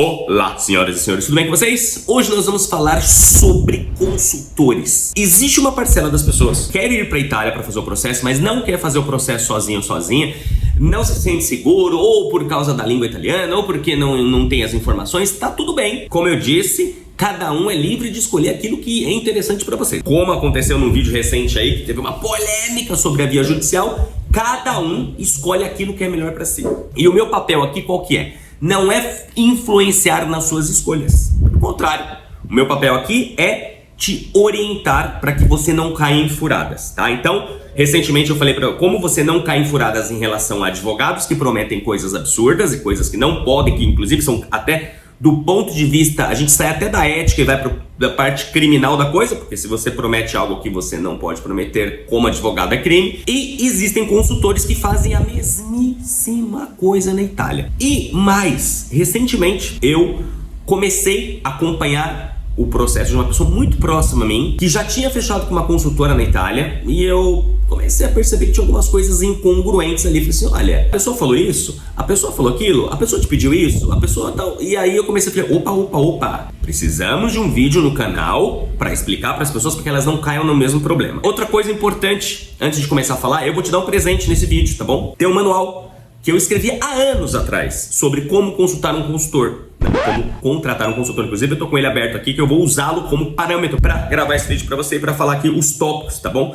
Olá, senhoras e senhores, tudo bem com vocês? Hoje nós vamos falar sobre consultores. Existe uma parcela das pessoas que quer ir para a Itália para fazer o processo, mas não quer fazer o processo sozinho ou sozinha, não se sente seguro, ou por causa da língua italiana, ou porque não tem as informações. Tá tudo bem. Como eu disse, cada um é livre de escolher aquilo que é interessante para você. Como aconteceu num vídeo recente aí, que teve uma polêmica sobre a via judicial, cada um escolhe aquilo que é melhor para si. E o meu papel aqui qual que é? Não é influenciar nas suas escolhas. Pelo contrário, o meu papel aqui é te orientar para que você não caia em furadas, tá? Então, recentemente eu falei para como você não cair em furadas em relação a advogados que prometem coisas absurdas e coisas que não podem, que inclusive são até do ponto de vista, a gente sai até da ética e vai da parte criminal da coisa, porque se você promete algo que você não pode prometer como advogado é crime. E existem consultores que fazem a mesmíssima coisa na Itália. E mais, recentemente eu comecei a acompanhar o processo de uma pessoa muito próxima a mim, que já tinha fechado com uma consultora na Itália, e eu comecei a perceber que tinha algumas coisas incongruentes ali. Falei assim, olha, a pessoa falou isso, a pessoa falou aquilo, a pessoa te pediu isso, a pessoa tal. E aí eu comecei a falar, opa, precisamos de um vídeo no canal para explicar para as pessoas para que elas não caiam no mesmo problema. Outra coisa importante, antes de começar a falar, eu vou te dar um presente nesse vídeo, tá bom? Tem um manual que eu escrevi há anos atrás sobre como consultar um consultor, como contratar um consultor. Inclusive eu tô com ele aberto aqui, que eu vou usá-lo como parâmetro para gravar esse vídeo para você e para falar aqui os tópicos, tá bom?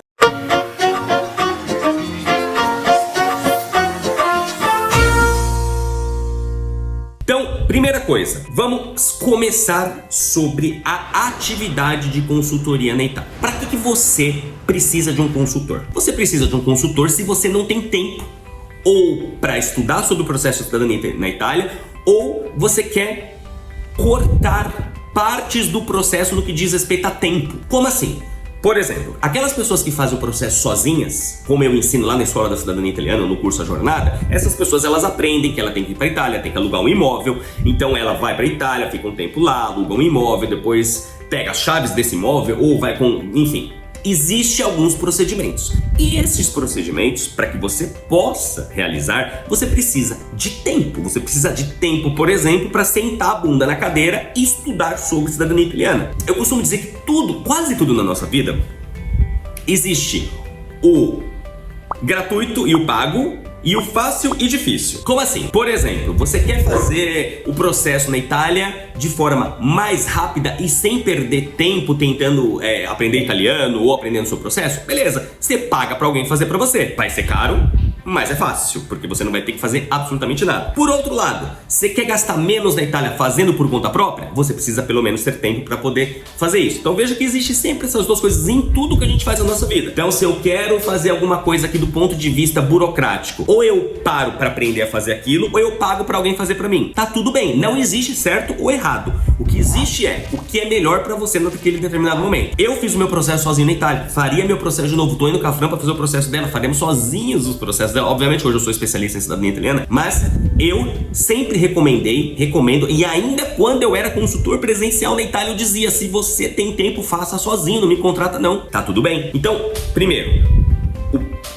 Então, primeira coisa, vamos começar sobre a atividade de consultoria na Itália. Para que você precisa de um consultor? Você precisa de um consultor se você não tem tempo ou para estudar sobre o processo de cidadania na Itália, ou você quer cortar partes do processo no que diz respeito a tempo. Como assim? Por exemplo, aquelas pessoas que fazem o processo sozinhas, como eu ensino lá na Escola da Cidadania Italiana, no curso A Jornada, essas pessoas elas aprendem que ela tem que ir para a Itália, tem que alugar um imóvel, então ela vai para a Itália, fica um tempo lá, aluga um imóvel, depois pega as chaves desse imóvel ou vai com... enfim. Existem alguns procedimentos. E esses procedimentos, para que você possa realizar, você precisa de tempo. Você precisa de tempo, por exemplo, para sentar a bunda na cadeira e estudar sobre cidadania italiana. Eu costumo dizer que quase tudo na nossa vida, existe o gratuito e o pago, e o fácil e difícil. Como assim? Por exemplo, você quer fazer o processo na Itália de forma mais rápida e sem perder tempo tentando aprender italiano ou aprendendo o seu processo? Beleza, você paga pra alguém fazer pra você. Vai ser caro, mas é fácil, porque você não vai ter que fazer absolutamente nada. Por outro lado, você quer gastar menos na Itália fazendo por conta própria? Você precisa pelo menos ter tempo para poder fazer isso. Então veja que existe sempre essas duas coisas em tudo que a gente faz na nossa vida. Então se eu quero fazer alguma coisa aqui do ponto de vista burocrático, ou eu paro para aprender a fazer aquilo, ou eu pago para alguém fazer para mim. Tá tudo bem, não existe certo ou errado. O que existe é o que é melhor para você naquele determinado momento. Eu fiz o meu processo sozinho na Itália, faria meu processo de novo, tô indo com a Fran para fazer o processo dela, faremos sozinhos os processos dela. Obviamente hoje eu sou especialista em cidadania italiana, mas eu sempre recomendo, e ainda quando eu era consultor presencial na Itália eu dizia, se você tem tempo, faça sozinho, não me contrata não. Tá tudo bem? Então, primeiro,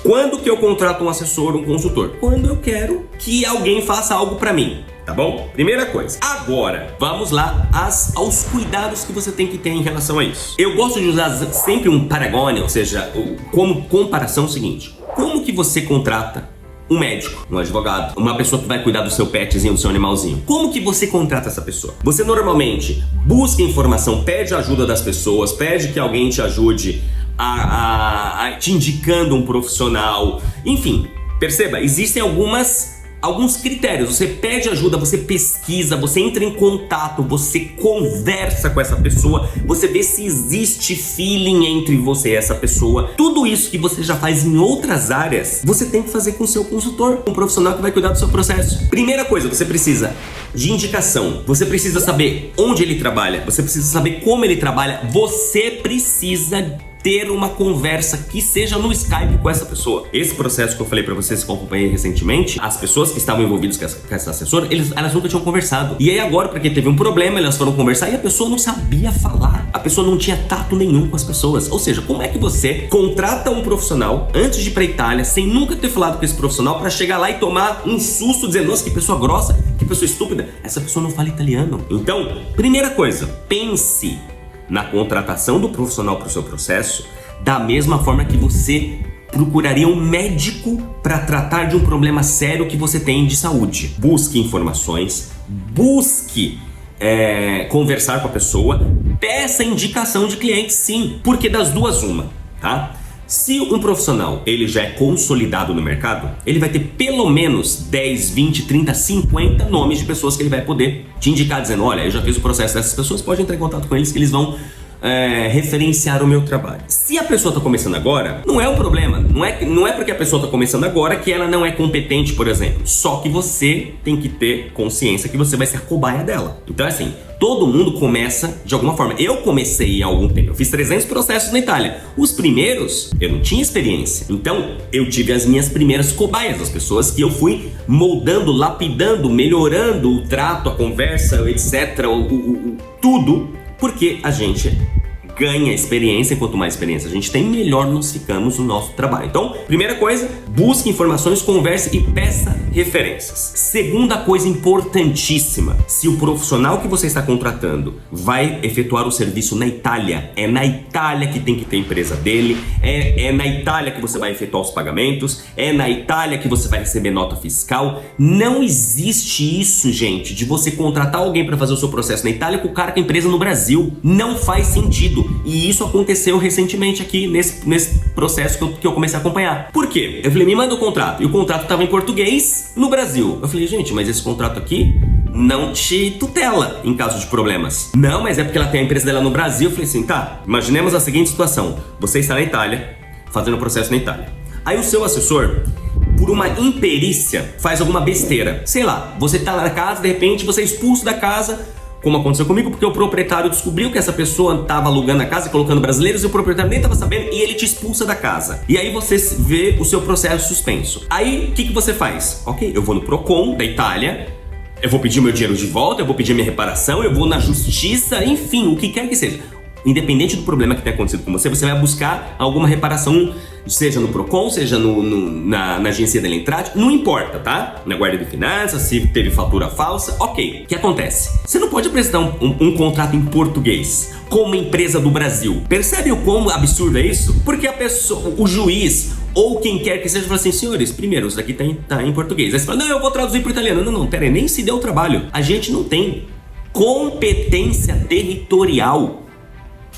quando que eu contrato um assessor, um consultor? Quando eu quero que alguém faça algo pra mim, tá bom? Primeira coisa. Agora, vamos lá aos cuidados que você tem que ter em relação a isso. Eu gosto de usar sempre um paragone, ou seja, como comparação o seguinte. Como que você contrata um médico, um advogado, uma pessoa que vai cuidar do seu petzinho, do seu animalzinho? Como que você contrata essa pessoa? Você normalmente busca informação, pede ajuda das pessoas, pede que alguém te ajude te indicando um profissional, enfim, perceba, existem alguns critérios. Você pede ajuda, você pesquisa, você entra em contato, você conversa com essa pessoa, você vê se existe feeling entre você e essa pessoa. Tudo isso que você já faz em outras áreas, você tem que fazer com o seu consultor, um profissional que vai cuidar do seu processo. Primeira coisa, você precisa de indicação, você precisa saber onde ele trabalha, você precisa saber como ele trabalha, você precisa ter uma conversa que seja no Skype com essa pessoa. Esse processo que eu falei pra vocês que eu acompanhei recentemente, as pessoas que estavam envolvidas com essa assessora, elas nunca tinham conversado. E aí agora, porque teve um problema, elas foram conversar e a pessoa não sabia falar. A pessoa não tinha tato nenhum com as pessoas. Ou seja, como é que você contrata um profissional antes de ir pra Itália, sem nunca ter falado com esse profissional, pra chegar lá e tomar um susto dizendo, nossa, que pessoa grossa, que pessoa estúpida. dúvida, essa pessoa não fala italiano. Então, primeira coisa, pense na contratação do profissional para o seu processo da mesma forma que você procuraria um médico para tratar de um problema sério que você tem de saúde. Busque informações, busque conversar com a pessoa, peça indicação de cliente, sim, porque das duas uma, tá? Se um profissional ele já é consolidado no mercado, ele vai ter pelo menos 10, 20, 30, 50 nomes de pessoas que ele vai poder te indicar, dizendo, olha, eu já fiz o processo dessas pessoas, pode entrar em contato com eles que eles vão referenciar o meu trabalho. Se a pessoa está começando agora, não é um problema. Não é porque a pessoa está começando agora que ela não é competente, por exemplo. Só que você tem que ter consciência que você vai ser a cobaia dela. Então assim, todo mundo começa de alguma forma. Eu comecei há algum tempo. Eu fiz 300 processos na Itália. Os primeiros, eu não tinha experiência. Então, eu tive as minhas primeiras cobaias, as pessoas que eu fui moldando, lapidando, melhorando o trato, a conversa, etc. Tudo. Porque a gente ganha experiência, e quanto mais experiência a gente tem, melhor nós ficamos no nosso trabalho. Então, primeira coisa, busque informações, converse e peça referências. Segunda coisa importantíssima, se o profissional que você está contratando vai efetuar o serviço na Itália, é na Itália que tem que ter a empresa dele, é na Itália que você vai efetuar os pagamentos, é na Itália que você vai receber nota fiscal. Não existe isso, gente, de você contratar alguém para fazer o seu processo na Itália com o cara com a empresa no Brasil. Não faz sentido. E isso aconteceu recentemente aqui nesse processo que eu comecei a acompanhar. Por quê? Eu falei, me manda o contrato. E o contrato estava em português no Brasil. Eu falei, gente, mas esse contrato aqui não te tutela em caso de problemas. Não, mas é porque ela tem a empresa dela no Brasil. Eu falei assim, tá, imaginemos a seguinte situação. Você está na Itália, fazendo o processo na Itália. Aí o seu assessor, por uma imperícia, faz alguma besteira. Sei lá, você está na casa, de repente você é expulso da casa, como aconteceu comigo, porque o proprietário descobriu que essa pessoa estava alugando a casa e colocando brasileiros e o proprietário nem estava sabendo e ele te expulsa da casa. E aí você vê o seu processo suspenso. Aí, o que você faz? Ok, eu vou no Procon da Itália, eu vou pedir meu dinheiro de volta, eu vou pedir minha reparação, eu vou na justiça, enfim, o que quer que seja. Independente do problema que tenha acontecido com você, você vai buscar alguma reparação, seja no Procon, seja na agência da Elentrate, não importa, tá? Na Guarda de Finanças, se teve fatura falsa, ok. O que acontece? Você não pode apresentar um contrato em português com uma empresa do Brasil. Percebe o quão absurdo é isso? Porque a pessoa, o juiz ou quem quer que seja, fala assim, senhores, primeiro, isso daqui tá em português. Aí você fala, não, eu vou traduzir para o italiano. Não, pera aí, nem se deu o trabalho. A gente não tem competência territorial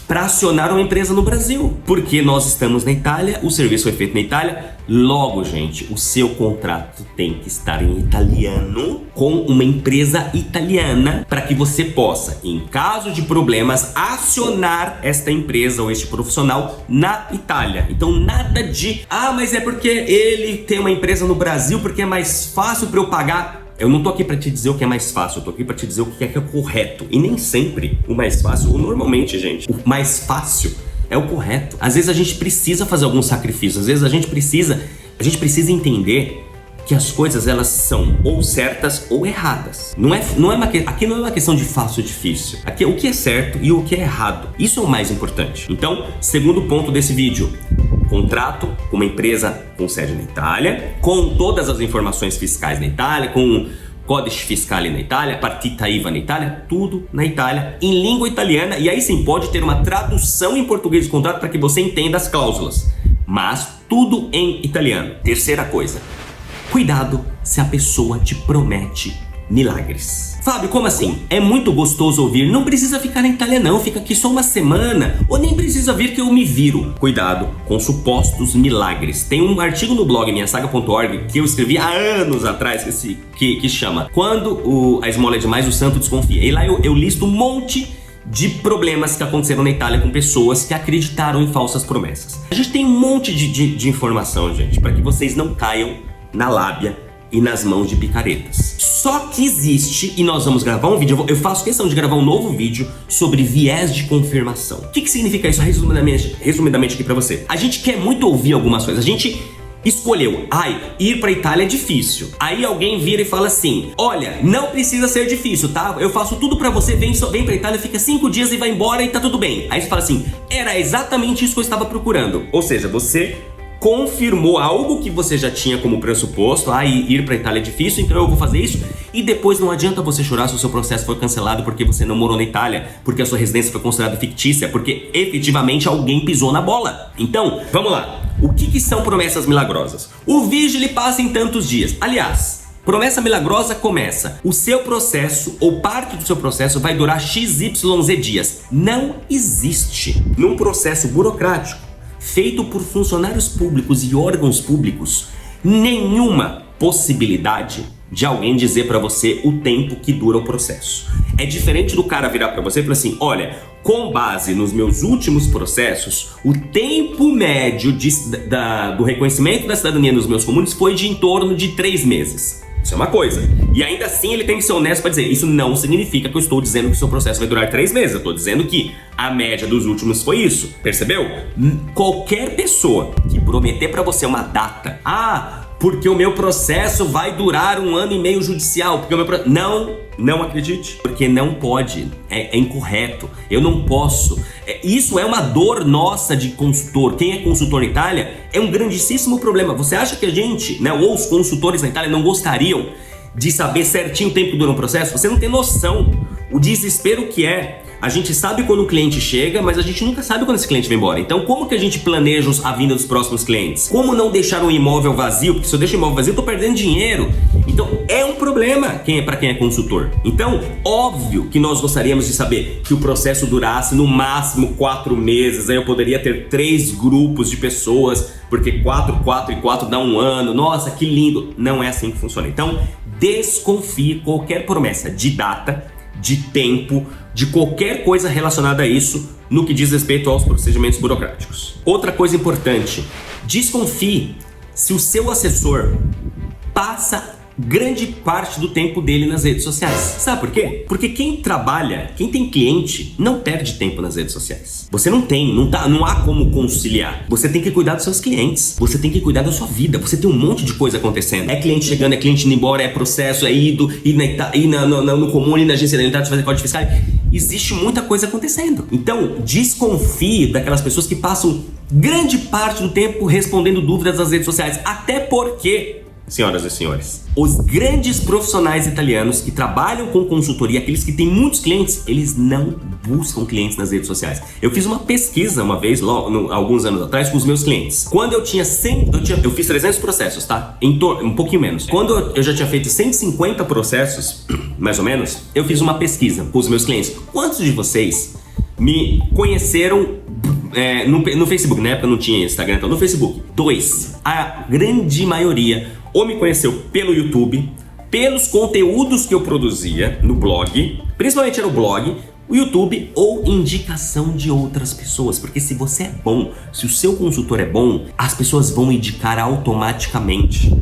para acionar uma empresa no Brasil, porque nós estamos na Itália, o serviço foi feito na Itália, logo, gente, o seu contrato tem que estar em italiano com uma empresa italiana para que você possa, em caso de problemas, acionar esta empresa ou este profissional na Itália. Então nada de, mas é porque ele tem uma empresa no Brasil porque é mais fácil para eu pagar. Eu não tô aqui pra te dizer o que é mais fácil, eu tô aqui pra te dizer o que é correto. E nem sempre o mais fácil, ou normalmente, gente, o mais fácil é o correto. Às vezes a gente precisa fazer algum sacrifício, às vezes a gente precisa entender que as coisas elas são ou certas ou erradas. Aqui não é uma questão de fácil ou difícil. Aqui é o que é certo e o que é errado. Isso é o mais importante. Então, segundo ponto desse vídeo, contrato com uma empresa com sede na Itália, com todas as informações fiscais na Itália, com codice fiscale na Itália, partita IVA na Itália, tudo na Itália, em língua italiana, e aí sim pode ter uma tradução em português do contrato para que você entenda as cláusulas, mas tudo em italiano. Terceira coisa, cuidado se a pessoa te promete milagres. Fábio, como assim? É muito gostoso ouvir, não precisa ficar na Itália não, fica aqui só uma semana, ou nem precisa vir que eu me viro. Cuidado com supostos milagres. Tem um artigo no blog minhasaga.org que eu escrevi há anos atrás que chama Quando a esmola é demais, o santo desconfia. E lá eu listo um monte de problemas que aconteceram na Itália com pessoas que acreditaram em falsas promessas. A gente tem um monte de informação, gente, para que vocês não caiam na lábia e nas mãos de picaretas. Só que existe, e nós vamos gravar um vídeo, eu faço questão de gravar um novo vídeo sobre viés de confirmação. O que significa isso resumidamente aqui pra você? A gente quer muito ouvir algumas coisas, a gente escolheu, ir pra Itália é difícil. Aí alguém vira e fala assim, olha, não precisa ser difícil, tá? Eu faço tudo pra você, vem pra Itália, fica 5 dias e vai embora e tá tudo bem. Aí você fala assim, era exatamente isso que eu estava procurando. Ou seja, você confirmou algo que você já tinha como pressuposto, ir para a Itália é difícil, então eu vou fazer isso, e depois não adianta você chorar se o seu processo foi cancelado porque você não morou na Itália, porque a sua residência foi considerada fictícia, porque efetivamente alguém pisou na bola. Então, vamos lá. O que são promessas milagrosas? O Vigile passa em tantos dias. Aliás, promessa milagrosa começa: o seu processo ou parte do seu processo vai durar XYZ dias. Não existe num processo burocrático feito por funcionários públicos e órgãos públicos nenhuma possibilidade de alguém dizer pra você o tempo que dura o processo. É diferente do cara virar pra você e falar assim: olha, com base nos meus últimos processos, o tempo médio do reconhecimento da cidadania nos meus comunes foi de em torno de 3 meses. Isso é uma coisa. E ainda assim ele tem que ser honesto para dizer: isso não significa que eu estou dizendo que o seu processo vai durar 3 meses. Eu estou dizendo que a média dos últimos foi isso. Percebeu? Qualquer pessoa que prometer para você uma data, porque o meu processo vai durar 1 ano e meio judicial, porque o meu não acredite, porque não pode, é incorreto, eu não posso. Isso é uma dor nossa de consultor. Quem é consultor na Itália é um grandíssimo problema. Você acha que a gente, ou os consultores na Itália não gostariam de saber certinho o tempo que dura um processo? Você não tem noção o desespero que é. A gente sabe quando o cliente chega, mas a gente nunca sabe quando esse cliente vai embora. Então, como que a gente planeja a vinda dos próximos clientes? Como não deixar um imóvel vazio? Porque se eu deixo o imóvel vazio, eu tô perdendo dinheiro. Então, é um problema para quem é consultor. Então, óbvio que nós gostaríamos de saber que o processo durasse no máximo 4 meses. Aí eu poderia ter 3 grupos de pessoas, porque 4 e 4 dá 1 ano. Nossa, que lindo. Não é assim que funciona. Então, desconfie qualquer promessa de data, de tempo, de qualquer coisa relacionada a isso no que diz respeito aos procedimentos burocráticos. Outra coisa importante: desconfie se o seu assessor passa grande parte do tempo dele nas redes sociais. Sabe por quê? Porque quem tem cliente, não perde tempo nas redes sociais. Você não há como conciliar. Você tem que cuidar dos seus clientes, você tem que cuidar da sua vida, você tem um monte de coisa acontecendo. É cliente chegando, é cliente indo embora, é processo, é ir no comum, ir na agência da unidade fazer código fiscal. Existe muita coisa acontecendo. Então, desconfie daquelas pessoas que passam grande parte do tempo respondendo dúvidas nas redes sociais, até porque, senhoras e senhores, os grandes profissionais italianos que trabalham com consultoria, aqueles que têm muitos clientes, eles não buscam clientes nas redes sociais. Eu fiz uma pesquisa uma vez, alguns anos atrás, com os meus clientes. Quando eu tinha 100, eu fiz 300 processos, tá? Um pouquinho menos. Quando eu já tinha feito 150 processos, mais ou menos, eu fiz uma pesquisa com os meus clientes. Quantos de vocês me conheceram no Facebook? Na época não tinha Instagram, então no Facebook. 2. A grande maioria ou me conheceu pelo YouTube, pelos conteúdos que eu produzia no blog, principalmente era o blog, o YouTube, ou indicação de outras pessoas. Porque se você é bom, se o seu consultor é bom, as pessoas vão indicar automaticamente.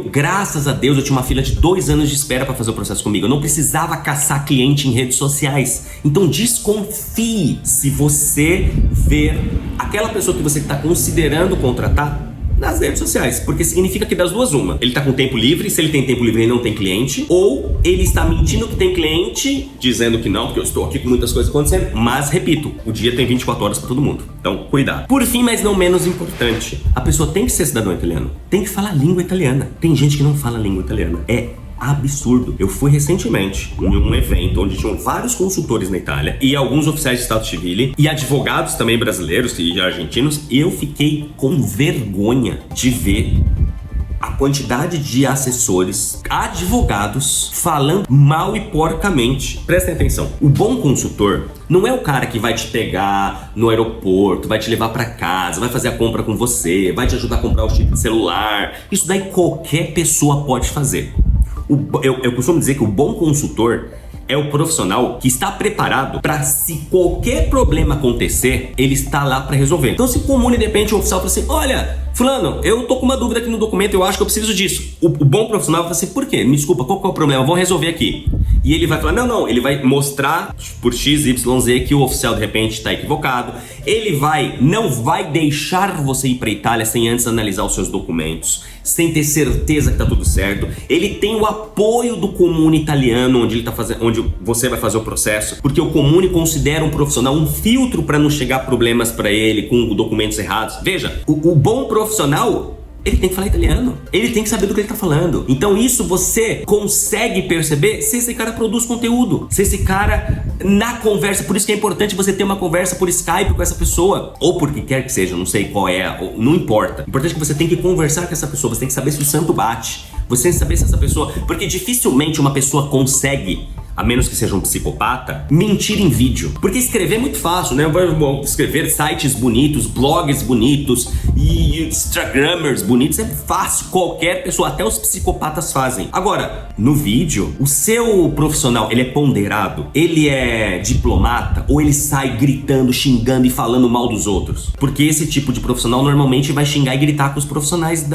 Graças a Deus, eu tinha uma fila de 2 anos de espera para fazer o processo comigo. Eu não precisava caçar cliente em redes sociais. Então desconfie se você ver aquela pessoa que você está considerando contratar nas redes sociais, porque significa que das duas uma: ele tá com tempo livre, se ele tem tempo livre ele não tem cliente, ou ele está mentindo que tem cliente, dizendo que não, porque eu estou aqui com muitas coisas acontecendo. Mas, repito, o dia tem 24 horas para todo mundo, então cuidado. Por fim, mas não menos importante, a pessoa tem que ser cidadão italiano, tem que falar língua italiana. Tem gente que não fala língua italiana, é absurdo. Eu fui recentemente em um evento onde tinham vários consultores na Itália e alguns oficiais de Stato Civile e advogados também brasileiros e argentinos, e eu fiquei com vergonha de ver a quantidade de assessores, advogados falando mal e porcamente. Prestem atenção, o bom consultor não é o cara que vai te pegar no aeroporto, vai te levar pra casa, vai fazer a compra com você, vai te ajudar a comprar o chip de celular. Isso daí qualquer pessoa pode fazer. Eu costumo dizer que o bom consultor é o profissional que está preparado para, se qualquer problema acontecer, ele está lá para resolver. Então, se comune de repente um oficial fala assim: olha, fulano, eu tô com uma dúvida aqui no documento, eu acho que eu preciso disso. O bom profissional fala assim: por quê? Me desculpa, qual que é o problema? Vamos resolver aqui. e ele vai falar, não, ele vai mostrar por X, Y, Z que o oficial de repente está equivocado. Ele não vai deixar você ir para Itália sem antes analisar os seus documentos, sem ter certeza que tá tudo certo. Ele tem o apoio do Comune italiano, onde você vai fazer o processo, porque o Comune considera um profissional um filtro para não chegar problemas para ele com documentos errados. Veja, o bom profissional, ele tem que falar italiano, ele tem que saber do que ele tá falando. Então isso você consegue perceber se esse cara produz conteúdo, se esse cara na conversa. Por isso que é importante você ter uma conversa por Skype com essa pessoa, ou por que quer que seja, não sei qual é, não importa. O importante é que você tem que conversar com essa pessoa, você tem que saber se o santo bate, você tem que saber se essa pessoa... Porque dificilmente uma pessoa consegue, a menos que seja um psicopata, mentir em vídeo. Porque escrever é muito fácil, né? Vou escrever sites bonitos, blogs bonitos e Instagrammers bonitos, é fácil. Qualquer pessoa, até os psicopatas fazem. Agora, no vídeo, o seu profissional, ele é ponderado? Ele é diplomata? Ou ele sai gritando, xingando e falando mal dos outros? Porque esse tipo de profissional normalmente vai xingar e gritar com os profissionais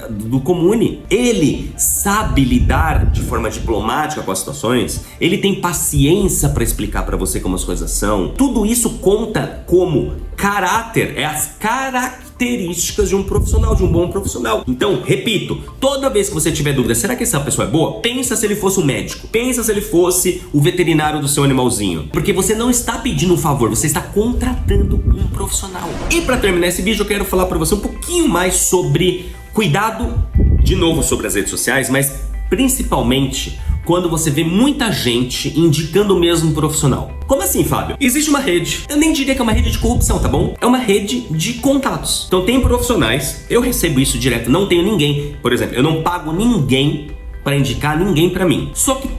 do Comune. Ele sabe lidar de forma diplomática com as situações? Ele tem paciência para explicar para você como as coisas são? Tudo isso conta como caráter, é as características de um profissional, de um bom profissional. Então, repito, toda vez que você tiver dúvida, será que essa pessoa é boa? Pensa se ele fosse um médico, pensa se ele fosse o veterinário do seu animalzinho. Porque você não está pedindo um favor, você está contratando um profissional. E para terminar esse vídeo, eu quero falar para você um pouquinho mais sobre cuidado, de novo sobre as redes sociais, mas principalmente quando você vê muita gente indicando o mesmo profissional. Como assim, Fábio? Existe uma rede, eu nem diria que é uma rede de corrupção, tá bom? É uma rede de contatos. Então tem profissionais, eu recebo isso direto, não tenho ninguém, por exemplo, eu não pago ninguém para indicar ninguém para mim. Só que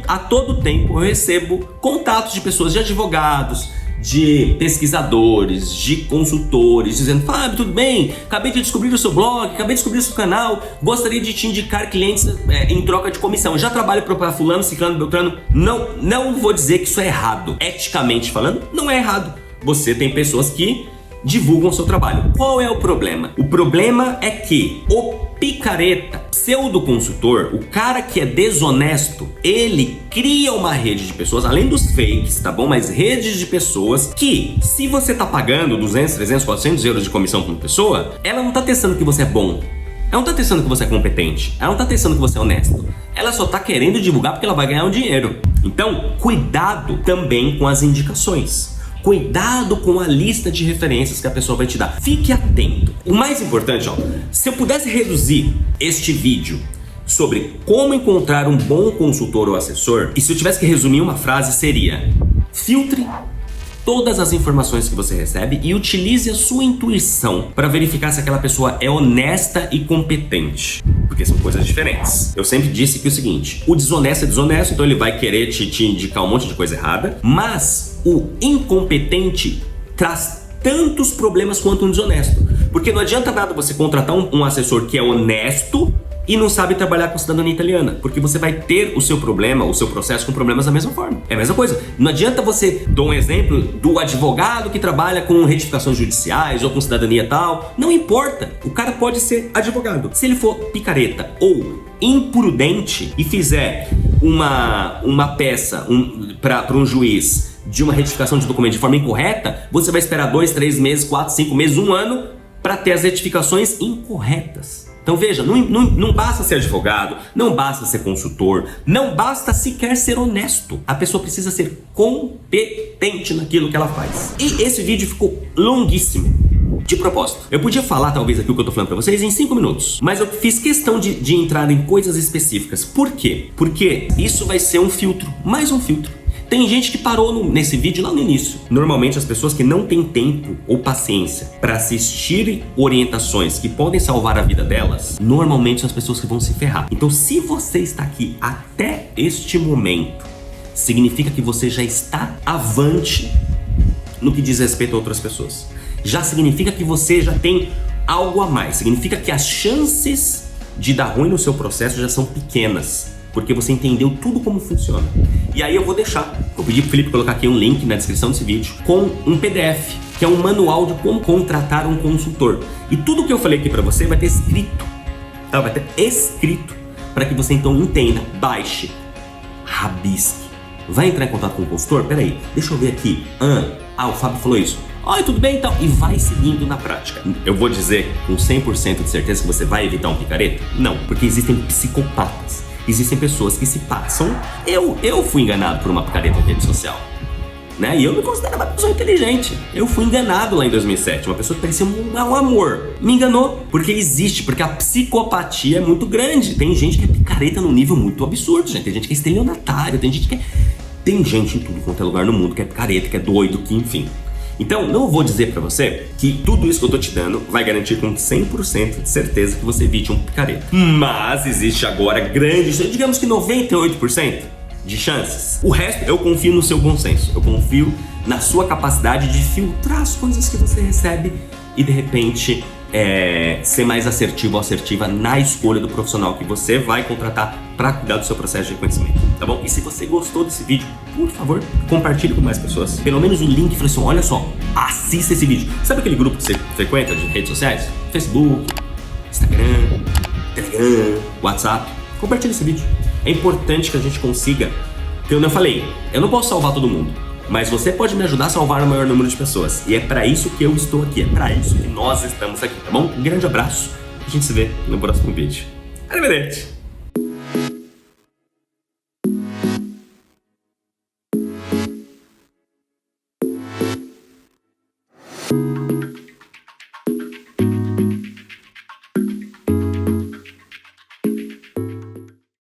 a todo tempo eu recebo contatos de pessoas, de advogados, de pesquisadores, de consultores, dizendo: Fábio, tudo bem? Acabei de descobrir o seu blog, acabei de descobrir o seu canal, gostaria de te indicar clientes em troca de comissão. Já trabalho para fulano, ciclano, beltrano. Não vou dizer que isso é errado. Eticamente falando, não é errado. Você tem pessoas que divulgam o seu trabalho. Qual é o problema? O problema é que o picareta, pseudo-consultor, o cara que é desonesto, ele cria uma rede de pessoas, além dos fakes, tá bom? Mas redes de pessoas que, se você tá pagando 200, 300, 400 euros de comissão pra uma pessoa, ela não tá testando que você é bom. Ela não tá testando que você é competente. Ela não tá testando que você é honesto. Ela só tá querendo divulgar porque ela vai ganhar um dinheiro. Então, cuidado também com as indicações. Cuidado com a lista de referências que a pessoa vai te dar. Fique atento. O mais importante, se eu pudesse reduzir este vídeo sobre como encontrar um bom consultor ou assessor, e se eu tivesse que resumir uma frase, seria: filtre todas as informações que você recebe e utilize a sua intuição para verificar se aquela pessoa é honesta e competente. Porque são coisas diferentes. Eu sempre disse que é o seguinte: o desonesto é desonesto, então ele vai querer te indicar um monte de coisa errada, mas o incompetente traz tantos problemas quanto um desonesto. Porque não adianta nada você contratar um assessor que é honesto e não sabe trabalhar com cidadania italiana, porque você vai ter o seu problema, o seu processo com problemas da mesma forma. É a mesma coisa. Não adianta você, dou um exemplo do advogado que trabalha com retificações judiciais ou com cidadania tal. Não importa. O cara pode ser advogado. Se ele for picareta ou imprudente e fizer uma peça para um juiz de uma retificação de documento de forma incorreta, você vai esperar 2, 3 meses, 4, 5 meses, 1 ano para ter as retificações incorretas. Então veja, não basta ser advogado, não basta ser consultor, não basta sequer ser honesto. A pessoa precisa ser competente naquilo que ela faz. E esse vídeo ficou longuíssimo, de propósito. Eu podia falar talvez aqui o que eu tô falando pra vocês em 5 minutos, mas eu fiz questão de entrar em coisas específicas. Por quê? Porque isso vai ser um filtro, mais um filtro. Tem gente que parou nesse vídeo lá no início. Normalmente as pessoas que não têm tempo ou paciência para assistir orientações que podem salvar a vida delas, normalmente são as pessoas que vão se ferrar. Então, se você está aqui até este momento, significa que você já está avante no que diz respeito a outras pessoas. Já significa que você já tem algo a mais. Significa que as chances de dar ruim no seu processo já são pequenas, porque você entendeu tudo como funciona. E aí eu pedi pro Felipe colocar aqui um link na descrição desse vídeo com um PDF, que é um manual de como contratar um consultor. E tudo que eu falei aqui pra você vai ter escrito, tá? Vai ter escrito para que você então entenda, baixe, rabisque. Vai entrar em contato com o consultor? Peraí, deixa eu ver aqui. O Fábio falou isso. Oi, tudo bem então? E vai seguindo na prática. Eu vou dizer com 100% de certeza que você vai evitar um picareta? Não, porque existem psicopatas. Existem pessoas que se passam. Eu fui enganado por uma picareta em rede social. Né? E eu me considero uma pessoa inteligente. Eu fui enganado lá em 2007. Uma pessoa que parecia um amor. Me enganou. Porque porque a psicopatia é muito grande. Tem gente que é picareta num nível muito absurdo, gente. Tem gente que é estelionatário, tem gente que é... Tem gente em tudo quanto é lugar no mundo que é picareta, que é doido, que enfim. Então, não vou dizer pra você que tudo isso que eu tô te dando vai garantir com 100% de certeza que você evite um picareta. Mas existe agora digamos que 98% de chances. O resto, eu confio no seu bom senso. Eu confio na sua capacidade de filtrar as coisas que você recebe e, de repente, ser mais assertivo ou assertiva na escolha do profissional que você vai contratar para cuidar do seu processo de reconhecimento, tá bom? E se você gostou desse vídeo, por favor, compartilhe com mais pessoas. Pelo menos o link, fala assim, olha só, assista esse vídeo. Sabe aquele grupo que você frequenta de redes sociais? Facebook, Instagram, Telegram, WhatsApp. Compartilhe esse vídeo. É importante que a gente consiga, como eu falei, eu não posso salvar todo mundo, mas você pode me ajudar a salvar o maior número de pessoas. E é pra isso que eu estou aqui, é pra isso que nós estamos aqui, tá bom? Um grande abraço, a gente se vê no próximo vídeo. Arrivederci!